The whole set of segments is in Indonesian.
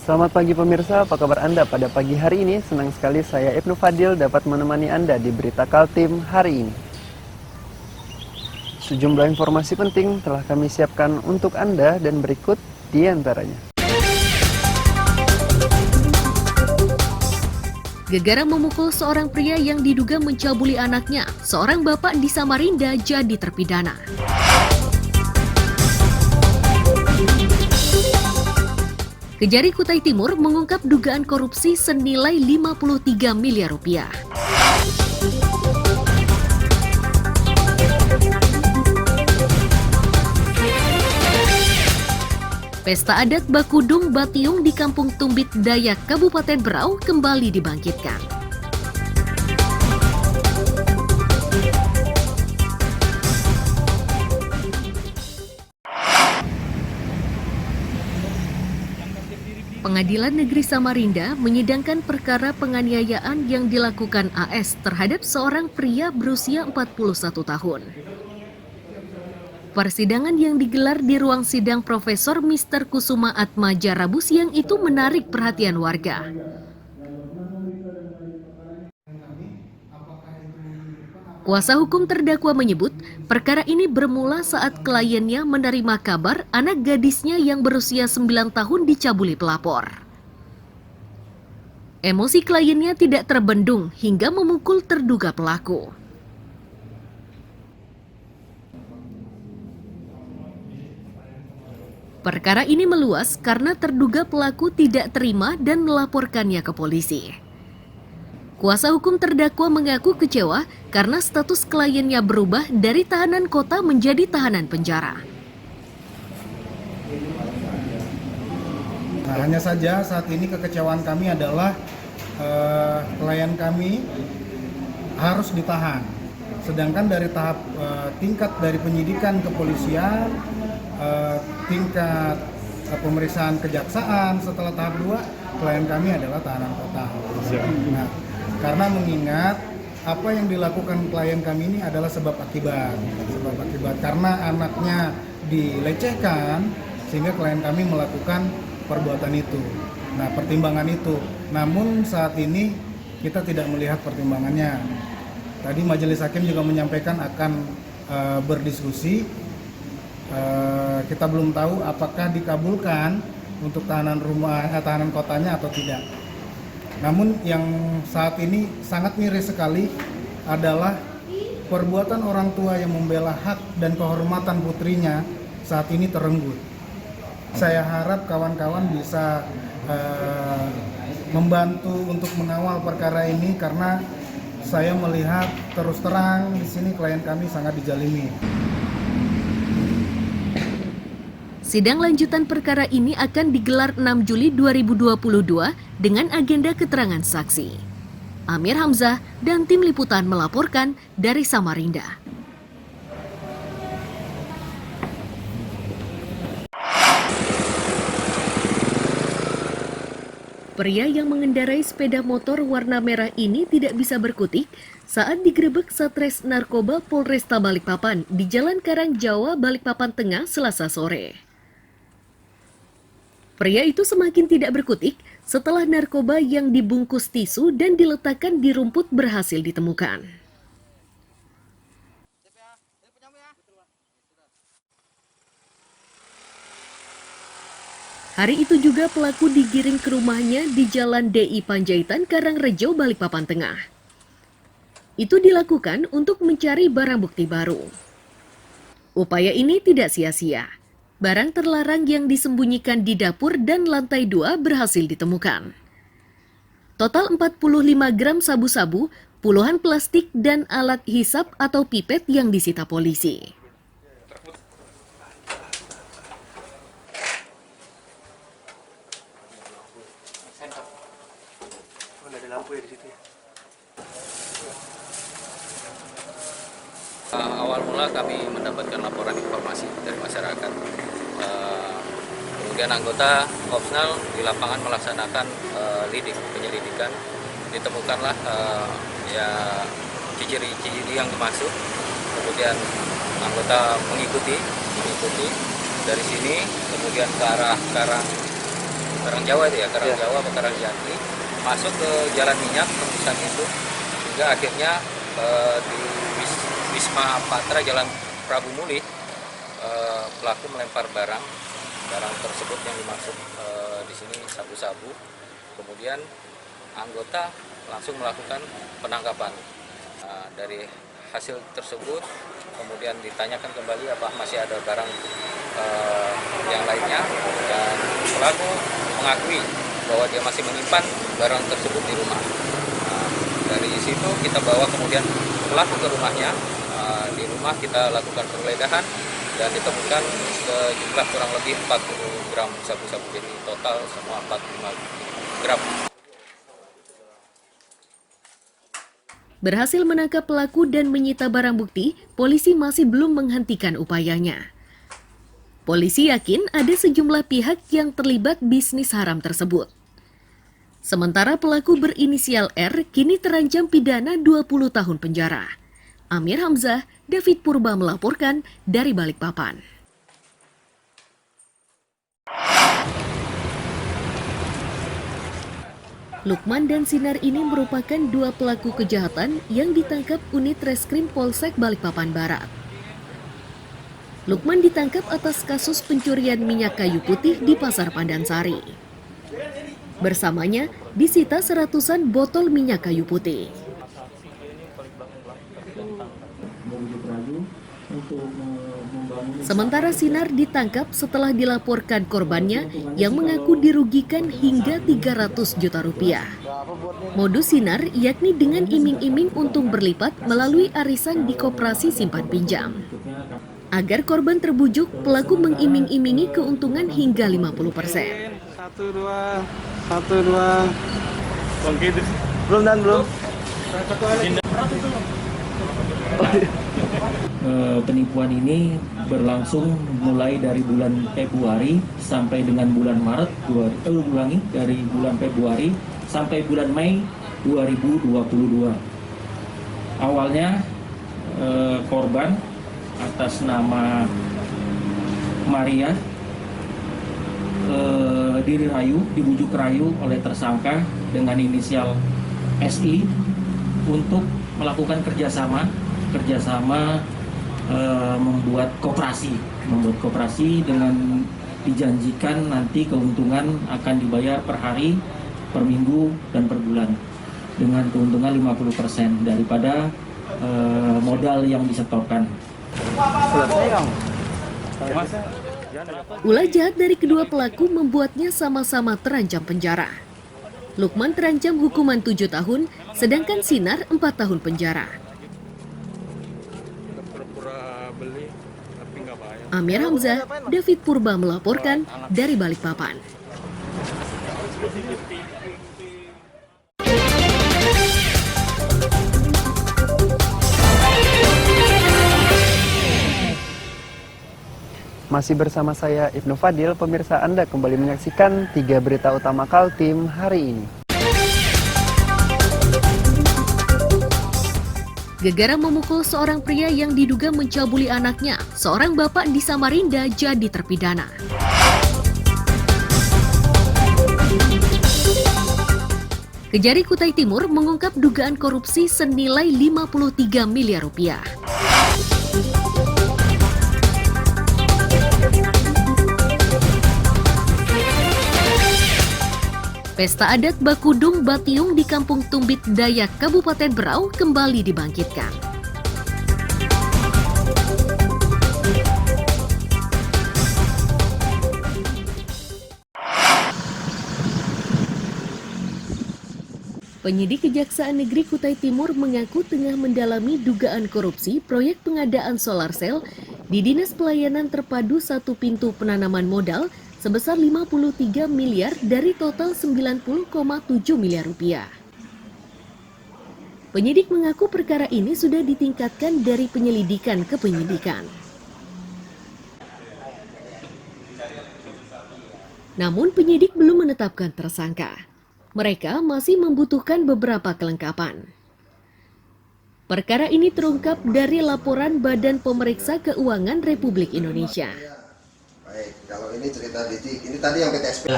Selamat pagi pemirsa, apa kabar Anda pada pagi hari ini? Senang sekali saya Ibnu Fadil dapat menemani Anda di Berita Kaltim hari ini. Sejumlah informasi penting telah kami siapkan untuk Anda dan berikut di antaranya. Gegara memukul seorang pria yang diduga mencabuli anaknya. Seorang bapak di Samarinda jadi terpidana. Kejari Kutai Timur mengungkap dugaan korupsi senilai 53 miliar rupiah. Pesta adat Bakudung Batiung di Kampung Tumbit Dayak, Kabupaten Berau kembali dibangkitkan. Pengadilan Negeri Samarinda menyidangkan perkara penganiayaan yang dilakukan AS terhadap seorang pria berusia 41 tahun. Persidangan yang digelar di ruang sidang Profesor Mr. Kusuma Atmaja Rabu siang itu menarik perhatian warga. Kuasa hukum terdakwa menyebut, perkara ini bermula saat kliennya menerima kabar anak gadisnya yang berusia 9 tahun dicabuli pelapor. Emosi kliennya tidak terbendung hingga memukul terduga pelaku. Perkara ini meluas karena terduga pelaku tidak terima dan melaporkannya ke polisi. Kuasa hukum terdakwa mengaku kecewa karena status kliennya berubah dari tahanan kota menjadi tahanan penjara. Nah, hanya saja saat ini kekecewaan kami adalah klien kami harus ditahan. Sedangkan dari tahap tingkat dari penyidikan kepolisian, tingkat pemeriksaan kejaksaan setelah tahap 2, klien kami adalah tahanan kota. Nah, karena mengingat apa yang dilakukan klien kami ini adalah sebab akibat karena anaknya dilecehkan sehingga klien kami melakukan perbuatan itu. Nah, pertimbangan itu. Namun saat ini kita tidak melihat pertimbangannya. Tadi majelis hakim juga menyampaikan akan berdiskusi. Kita belum tahu apakah dikabulkan untuk tahanan kotanya atau tidak. Namun yang saat ini sangat miris sekali adalah perbuatan orang tua yang membela hak dan kehormatan putrinya saat ini terenggut. Saya harap kawan-kawan bisa membantu untuk mengawal perkara ini karena saya melihat terus terang di sini klien kami sangat dijalimi. Sidang lanjutan perkara ini akan digelar 6 Juli 2022 dengan agenda keterangan saksi. Amir Hamzah dan tim liputan melaporkan dari Samarinda. Pria yang mengendarai sepeda motor warna merah ini tidak bisa berkutik saat digerebek Satres Narkoba Polresta Balikpapan di Jalan Karangjawa, Balikpapan Tengah, Selasa sore. Pria itu semakin tidak berkutik setelah narkoba yang dibungkus tisu dan diletakkan di rumput berhasil ditemukan. Hari itu juga pelaku digiring ke rumahnya di Jalan DI Panjaitan, Karangrejo, Balikpapan Tengah. Itu dilakukan untuk mencari barang bukti baru. Upaya ini tidak sia-sia. Barang terlarang yang disembunyikan di dapur dan lantai 2 berhasil ditemukan. Total 45 gram sabu-sabu, puluhan plastik dan alat hisap atau pipet yang disita polisi. Awal mula kami mendapatkan laporan informasi dari masyarakat. Kemudian anggota Opsnal di lapangan melaksanakan penyelidikan. Ditemukanlah ciri-ciri yang dimaksud. Kemudian anggota mengikuti dari sini, kemudian ke arah Karang Jawa itu ya, Karang Jawa atau Karang Jati, masuk ke Jalan Minyak tembusan itu, hingga akhirnya di Wisma Patra Jalan Prabu Muli, pelaku melempar barang tersebut yang dimaksud di sini sabu-sabu. Kemudian anggota langsung melakukan penangkapan. Dari hasil tersebut kemudian ditanyakan kembali apa masih ada barang yang lainnya, dan pelaku mengakui bahwa dia masih menyimpan barang tersebut di rumah. Dari situ kita bawa kemudian pelaku ke rumahnya. Di rumah kita lakukan penggeledahan dan ditemukan sejumlah kurang lebih 40 gram sabu-sabu, jadi total semua 45 gram. Berhasil menangkap pelaku dan menyita barang bukti, polisi masih belum menghentikan upayanya. Polisi yakin ada sejumlah pihak yang terlibat bisnis haram tersebut. Sementara pelaku berinisial R kini terancam pidana 20 tahun penjara. Amir Hamzah, David Purba melaporkan dari Balikpapan. Lukman dan Sinar ini merupakan dua pelaku kejahatan yang ditangkap unit reskrim Polsek Balikpapan Barat. Lukman ditangkap atas kasus pencurian minyak kayu putih di Pasar Pandansari. Bersamanya disita seratusan botol minyak kayu putih. Sementara Sinar ditangkap setelah dilaporkan korbannya yang mengaku dirugikan hingga 300 juta rupiah. Modus Sinar yakni dengan iming-iming untung berlipat melalui arisan di koperasi simpan pinjam. Agar korban terbujuk, pelaku mengiming-imingi keuntungan hingga 50%. 1, 2. Belum dan belum. Penipuan ini berlangsung mulai dari bulan Februari sampai dengan bulan Maret, dari bulan Februari sampai bulan Mei 2022. Awalnya korban atas nama Maria dibujuk rayu oleh tersangka dengan inisial SI untuk melakukan kerjasama membuat koperasi dengan dijanjikan nanti keuntungan akan dibayar per hari, per minggu, dan per bulan dengan keuntungan 50% daripada modal yang disetorkan. Ulah jahat dari kedua pelaku membuatnya sama-sama terancam penjara. Lukman terancam hukuman 7 tahun, sedangkan Sinar 4 tahun penjara. Amir Hamzah, David Purba melaporkan dari Balikpapan. Masih bersama saya Ibnu Fadil, pemirsa Anda kembali menyaksikan 3 berita utama Kaltim hari ini. Gegara memukul seorang pria yang diduga mencabuli anaknya. Seorang bapak di Samarinda jadi terpidana. Kejari Kutai Timur mengungkap dugaan korupsi senilai 53 miliar rupiah. Pesta adat Bakudung Batiung di Kampung Tumbit Dayak, Kabupaten Berau kembali dibangkitkan. Penyidik Kejaksaan Negeri Kutai Timur mengaku tengah mendalami dugaan korupsi proyek pengadaan solar cell di Dinas Pelayanan Terpadu Satu Pintu Penanaman Modal sebesar 53 miliar dari total 90,7 miliar rupiah. Penyidik mengaku perkara ini sudah ditingkatkan dari penyelidikan ke penyidikan. Namun penyidik belum menetapkan tersangka. Mereka masih membutuhkan beberapa kelengkapan. Perkara ini terungkap dari laporan Badan Pemeriksa Keuangan Republik Indonesia. Baik, kalau ini cerita Diti, ini tadi yang PTSP.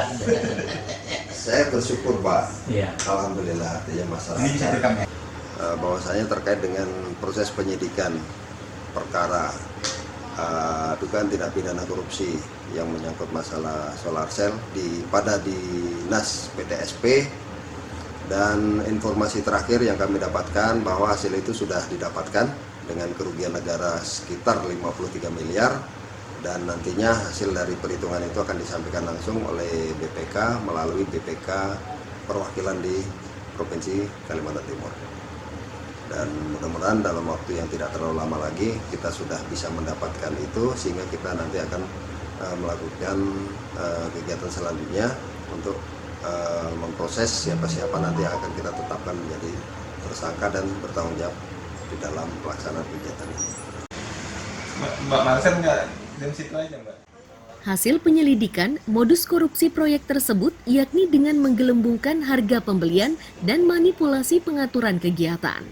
Saya bersyukur Pak, alhamdulillah artinya masyarakat. Bahwasanya terkait dengan proses penyidikan perkara dugaan tindak pidana korupsi yang menyangkut masalah solar cell pada dinas PTSP, dan informasi terakhir yang kami dapatkan bahwa hasil itu sudah didapatkan dengan kerugian negara sekitar 53 miliar. Dan nantinya hasil dari perhitungan itu akan disampaikan langsung oleh BPK melalui BPK perwakilan di Provinsi Kalimantan Timur. Dan mudah-mudahan dalam waktu yang tidak terlalu lama lagi kita sudah bisa mendapatkan itu, sehingga kita nanti akan melakukan kegiatan selanjutnya untuk memproses siapa-siapa nanti yang akan kita tetapkan menjadi tersangka dan bertanggung jawab di dalam pelaksanaan kegiatan ini. Mbak Marcel nggak di situ aja, Mbak? Hasil penyelidikan modus korupsi proyek tersebut yakni dengan menggelembungkan harga pembelian dan manipulasi pengaturan kegiatan.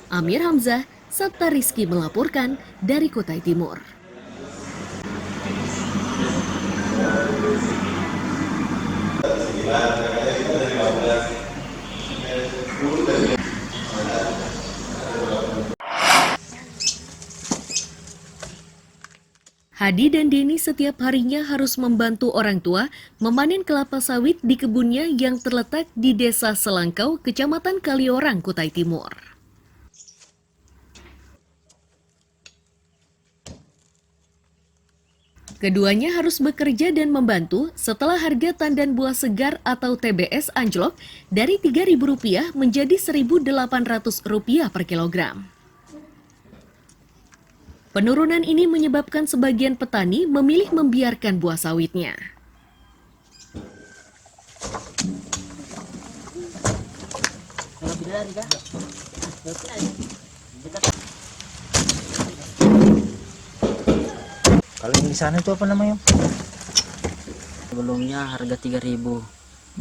Amir Hamzah, Sabta Rizky melaporkan dari Kutai Timur. Hadi dan Deni setiap harinya harus membantu orang tua memanen kelapa sawit di kebunnya yang terletak di Desa Selangkau, Kecamatan Kaliorang, Kutai Timur. Keduanya harus bekerja dan membantu setelah harga tandan buah segar atau TBS anjlok dari Rp3.000 menjadi Rp1.800 per kilogram. Penurunan ini menyebabkan sebagian petani memilih membiarkan buah sawitnya. Kalau yang di sana itu apa namanya? Sebelumnya harga 3.000.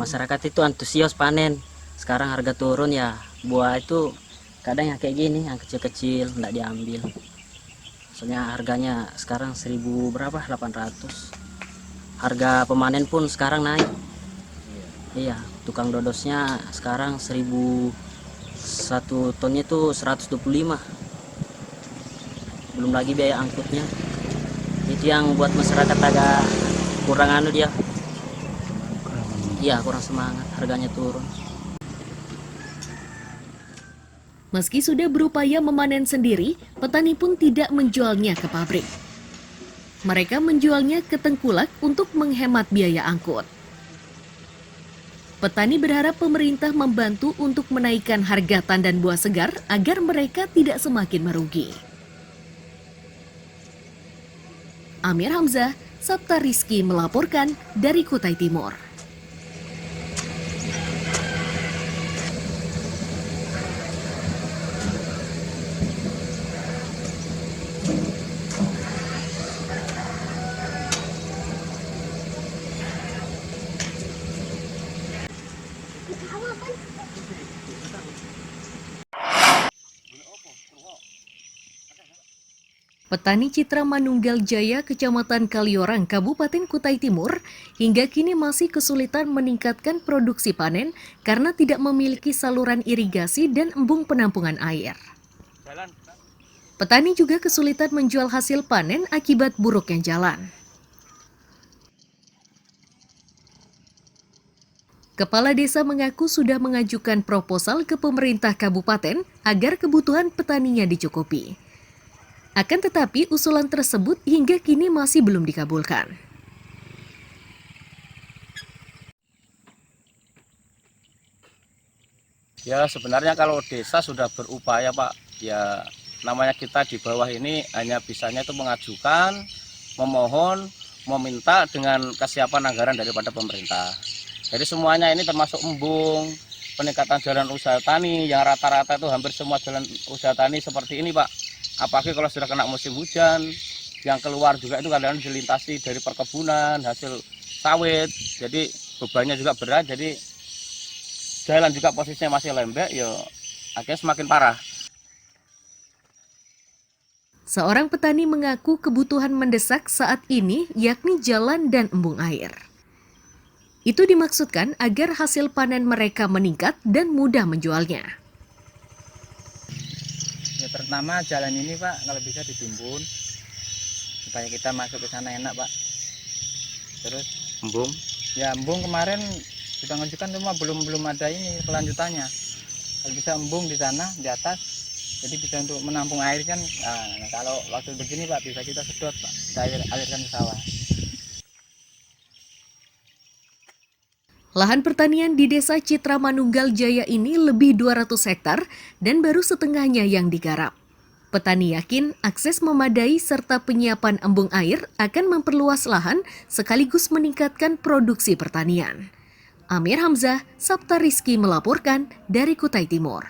Masyarakat itu antusias panen. Sekarang harga turun ya. Buah itu kadang yang kayak gini, yang kecil-kecil enggak diambil. Soalnya harganya sekarang 800. Harga pemanen pun sekarang naik. Iya, tukang dodosnya sekarang 1.000, 1 tonnya itu 125. Belum lagi biaya angkutnya. Itu yang buat masyarakat agak kurang dia. Iya, kurang semangat, harganya turun. Meski sudah berupaya memanen sendiri, petani pun tidak menjualnya ke pabrik. Mereka menjualnya ke tengkulak untuk menghemat biaya angkut. Petani berharap pemerintah membantu untuk menaikkan harga tandan buah segar agar mereka tidak semakin merugi. Amir Hamzah, Sabta Rizky melaporkan dari Kutai Timur. Petani Citra Manunggal Jaya, Kecamatan Kaliorang, Kabupaten Kutai Timur, hingga kini masih kesulitan meningkatkan produksi panen karena tidak memiliki saluran irigasi dan embung penampungan air. Petani juga kesulitan menjual hasil panen akibat buruknya jalan. Kepala desa mengaku sudah mengajukan proposal ke pemerintah kabupaten agar kebutuhan petaninya dicukupi. Akan tetapi usulan tersebut hingga kini masih belum dikabulkan. Ya sebenarnya kalau desa sudah berupaya Pak, ya namanya kita di bawah ini hanya bisanya itu mengajukan, memohon, meminta dengan kesiapan anggaran daripada pemerintah. Jadi semuanya ini termasuk embung, peningkatan jalan usaha tani yang rata-rata itu hampir semua jalan usaha tani seperti ini Pak. Apalagi kalau sudah kena musim hujan, yang keluar juga itu kadang-kadang dilintasi dari perkebunan, hasil sawit, jadi bebannya juga berat, jadi jalan juga posisinya masih lembek, ya akhirnya semakin parah. Seorang petani mengaku kebutuhan mendesak saat ini yakni jalan dan embung air. Itu dimaksudkan agar hasil panen mereka meningkat dan mudah menjualnya. Ya pertama jalan ini Pak, kalau bisa ditimbun supaya kita masuk ke sana enak Pak. Terus Embung. ya embung kemarin kita ngajukan cuma belum ada ini kelanjutannya. Kalau bisa embung di sana di atas, jadi bisa untuk menampung air kan. Nah, kalau waktu begini Pak bisa kita sedot Pak, kita alirkan ke sawah. Lahan pertanian di Desa Citra Manunggal Jaya ini lebih 200 hektar dan baru setengahnya yang digarap. Petani yakin akses memadai serta penyiapan embung air akan memperluas lahan sekaligus meningkatkan produksi pertanian. Amir Hamzah, Sabta Rizky melaporkan dari Kutai Timur.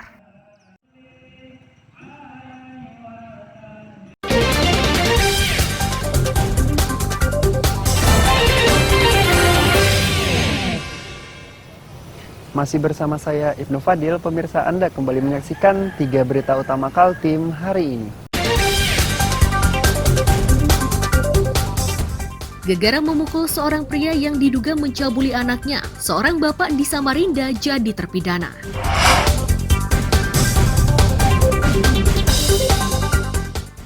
Masih bersama saya Ibnu Fadil, pemirsa Anda kembali menyaksikan 3 berita utama Kaltim hari ini. Gegara memukul seorang pria yang diduga mencabuli anaknya. Seorang bapak di Samarinda jadi terpidana.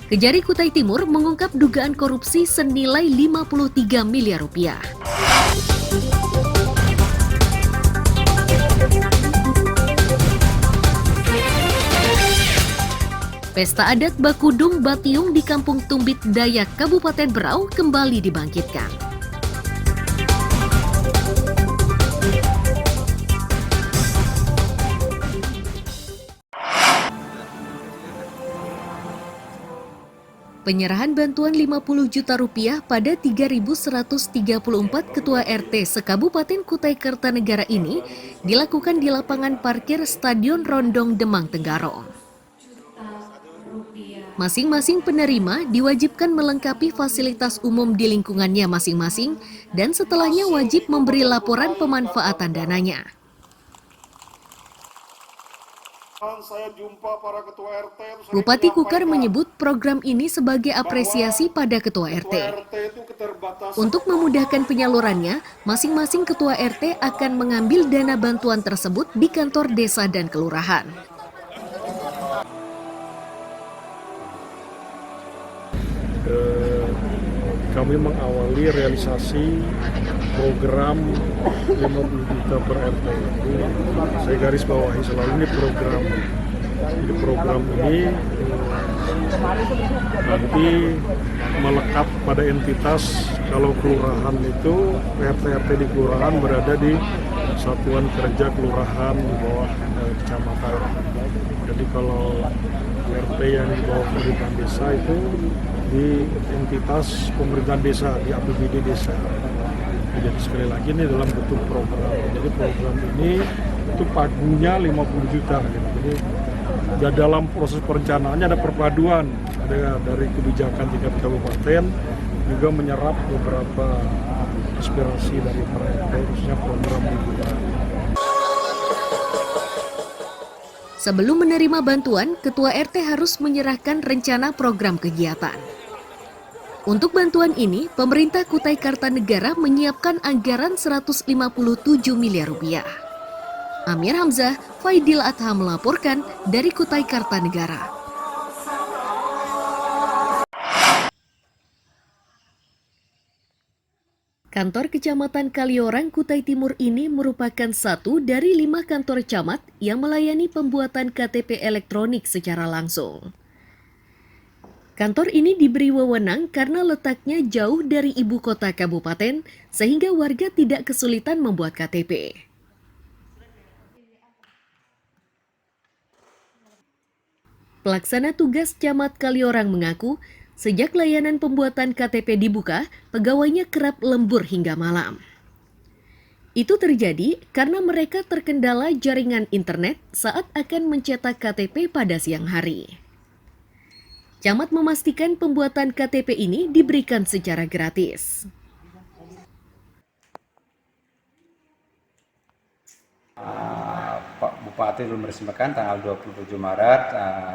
Kejari Kutai Timur mengungkap dugaan korupsi senilai 53 miliar rupiah. Pesta adat Bakudung Batiung di Kampung Tumbit Dayak, Kabupaten Berau kembali dibangkitkan. Penyerahan bantuan 50 juta rupiah pada 3.134 ketua RT se-Kabupaten Kutai Kartanegara ini dilakukan di lapangan parkir Stadion Rondong Demang Tenggarong. Masing-masing penerima diwajibkan melengkapi fasilitas umum di lingkungannya masing-masing dan setelahnya wajib memberi laporan pemanfaatan dananya. Bupati Kukar menyebut program ini sebagai apresiasi pada ketua RT. Untuk memudahkan penyalurannya, masing-masing ketua RT akan mengambil dana bantuan tersebut di kantor desa dan kelurahan. Kami mengawali realisasi program 50 juta per RT. Saya garis bawahi selalu ini program. Jadi program ini nanti melekat pada entitas. Kalau kelurahan itu RT-RT di kelurahan berada di satuan kerja kelurahan di bawah kecamatan. Jadi kalau RT yang di bawah pemerintahan desa itu di entitas pemerintahan desa, di APBD desa. Jadi sekali lagi ini dalam bentuk program. Jadi program ini itu pagunya 50 juta. Jadi dalam proses perencanaannya ada perpaduan, ada dari kebijakan tingkat kabupaten juga menyerap beberapa aspirasi dari para RT, khususnya program liburan. Sebelum menerima bantuan, Ketua RT harus menyerahkan rencana program kegiatan. Untuk bantuan ini, pemerintah Kutai Kartanegara menyiapkan anggaran 157 miliar rupiah. Amir Hamzah, Faidil Adha melaporkan dari Kutai Kartanegara. Kantor Kecamatan Kaliorang, Kutai Timur ini merupakan satu dari 5 kantor camat yang melayani pembuatan KTP elektronik secara langsung. Kantor ini diberi wewenang karena letaknya jauh dari ibu kota kabupaten, sehingga warga tidak kesulitan membuat KTP. Pelaksana tugas Camat Kaliorang mengaku, sejak layanan pembuatan KTP dibuka, pegawainya kerap lembur hingga malam. Itu terjadi karena mereka terkendala jaringan internet saat akan mencetak KTP pada siang hari. Camat memastikan pembuatan KTP ini diberikan secara gratis. Pak Bupati belum meresmikan tanggal 27 Maret.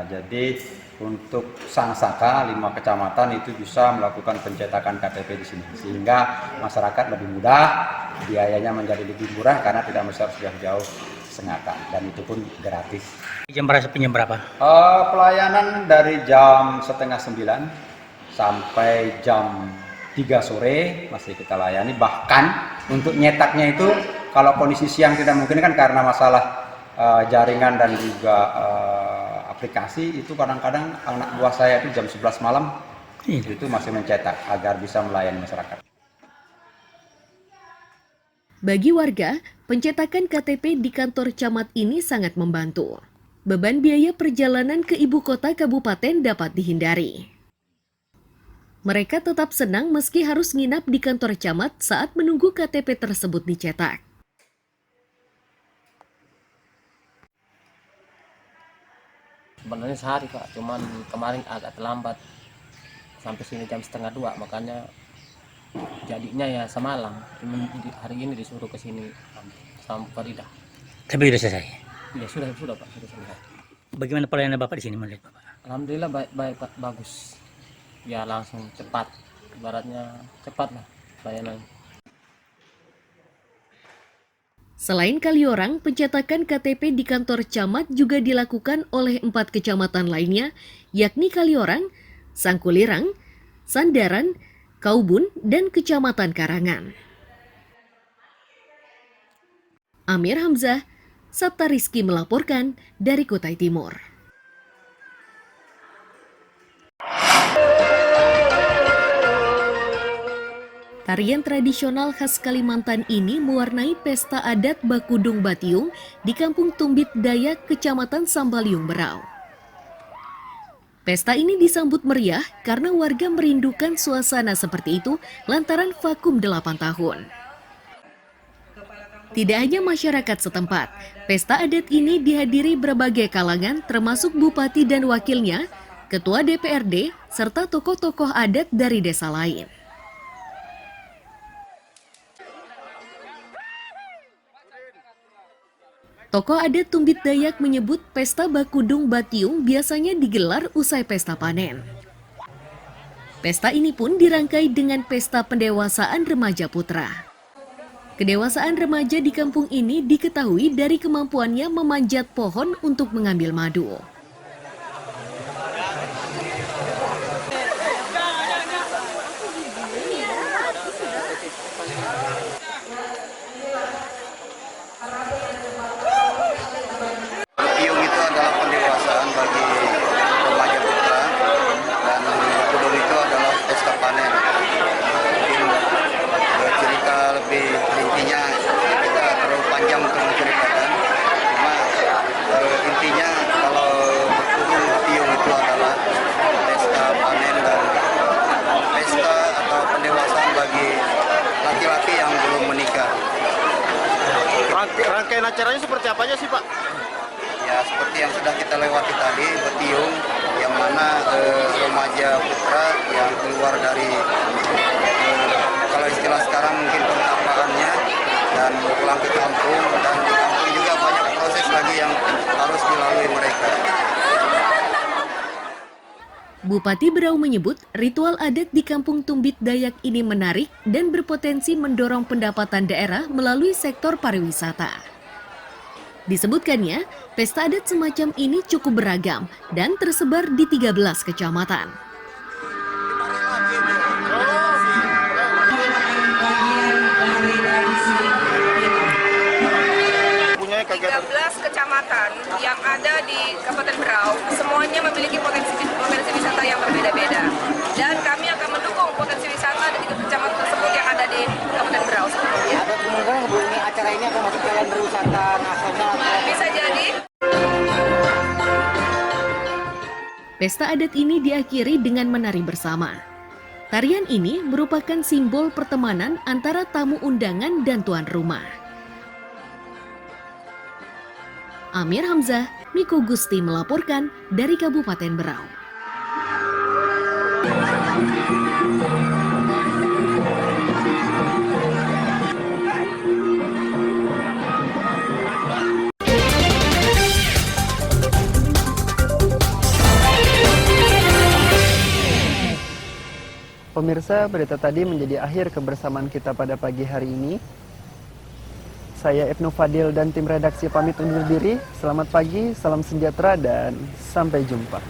Jadi untuk sang saka 5 kecamatan itu bisa melakukan pencetakan KTP di sini, sehingga masyarakat lebih mudah, biayanya menjadi lebih murah karena tidak harus jauh-jauh Sengatan, dan itu pun gratis. Jam berapa? Pelayanan dari jam setengah 9 sampai jam 3 sore masih kita layani. Bahkan untuk nyetaknya itu kalau kondisi siang tidak mungkin kan karena masalah jaringan dan juga aplikasi, itu kadang-kadang anak buah saya itu jam 11 malam itu masih mencetak agar bisa melayani masyarakat. Bagi warga, pencetakan KTP di kantor camat ini sangat membantu. Beban biaya perjalanan ke ibu kota kabupaten dapat dihindari. Mereka tetap senang meski harus nginap di kantor camat saat menunggu KTP tersebut dicetak. Sebenarnya sehari Pak, cuman kemarin agak terlambat sampai sini jam 1:30, makanya jadinya ya semalam. Cuman hari ini disuruh ke sini sama Farida. Tapi sudah selesai? Ya sudah Pak, sudah selesai. Bagaimana pelayanan Bapak di sini melihat Bapak? Alhamdulillah baik Pak, bagus. Ya langsung cepat, ibaratnya cepat lah pelayanan. Selain Kaliorang, pencetakan KTP di kantor camat juga dilakukan oleh 4 kecamatan lainnya, yakni Kaliorang, Sangkulirang, Sandaran, Kaubun, dan Kecamatan Karangan. Amir Hamzah, Sabta Rizky melaporkan dari Kutai Timur. Tarian tradisional khas Kalimantan ini mewarnai pesta adat Bakudung Batiung di Kampung Tumbit Dayak, Kecamatan Sambaliung, Berau. Pesta ini disambut meriah karena warga merindukan suasana seperti itu lantaran vakum 8 tahun. Tidak hanya masyarakat setempat, pesta adat ini dihadiri berbagai kalangan termasuk bupati dan wakilnya, ketua DPRD, serta tokoh-tokoh adat dari desa lain. Tokoh adat Tumbit Dayak menyebut pesta Bakudung Batiung biasanya digelar usai pesta panen. Pesta ini pun dirangkai dengan pesta pendewasaan remaja putra. Kedewasaan remaja di kampung ini diketahui dari kemampuannya memanjat pohon untuk mengambil madu. Batiung itu adalah pendewasaan bagi remaja putra, dan Bakudung itu adalah pesta panen. Mungkin cerita lebih intinya tidak terlalu panjang untuk menceritakan. Cuma intinya kalau Bakudung Batiung itu adalah pesta panen dan pesta atau pendewasaan bagi laki-laki yang belum menikah. Rangkaian acaranya seperti apa aja sih Pak? Ya seperti yang sudah kita lewati tadi, Batiung, yang mana remaja putra yang keluar dari kalau istilah sekarang mungkin pertapaannya dan pulang ke kampung, dan di kampung juga banyak proses lagi yang harus dilalui mereka. Bupati Berau menyebut ritual adat di Kampung Tumbit Dayak ini menarik dan berpotensi mendorong pendapatan daerah melalui sektor pariwisata. Disebutkannya, pesta adat semacam ini cukup beragam dan tersebar di 13 kecamatan. Punya 13 kecamatan yang ada di Kabupaten Berau, semuanya memiliki potensi wisata yang berbeda-beda. Dan kami akan mendukung potensi wisata di kecamatan tersebut yang ada di Kabupaten Berau sebelumnya. ada kemungkinan ini acara ini akan masuk kalender wisata nasional. Bisa jadi. Pesta adat ini diakhiri dengan menari bersama. Tarian ini merupakan simbol pertemanan antara tamu undangan dan tuan rumah. Amir Hamzah, Miko Gusti melaporkan dari Kabupaten Berau. Pemirsa, berita tadi menjadi akhir kebersamaan kita pada pagi hari ini. Saya Ibnu Fadil dan tim redaksi pamit undur diri. Selamat pagi, salam sejahtera, dan sampai jumpa.